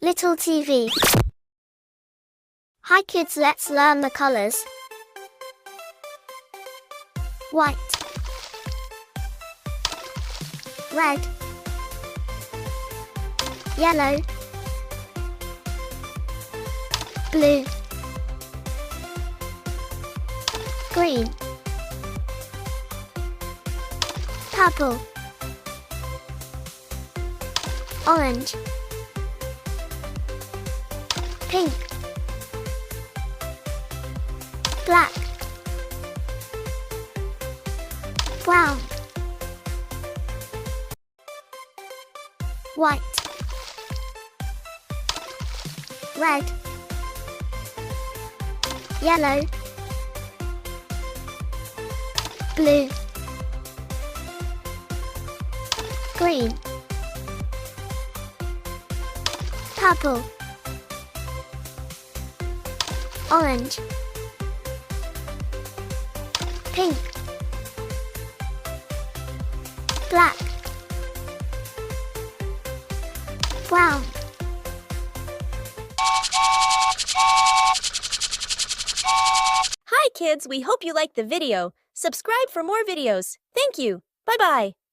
Little TV. Hi kids, let's learn the colors. White, red, yellow, blue, green, purple, orange, pink, black, brown, white, red, yellow, blue, green, purple, orange, pink, black, brown. Hi kids, we hope you liked the video. Subscribe for more videos. Thank you. Bye-bye.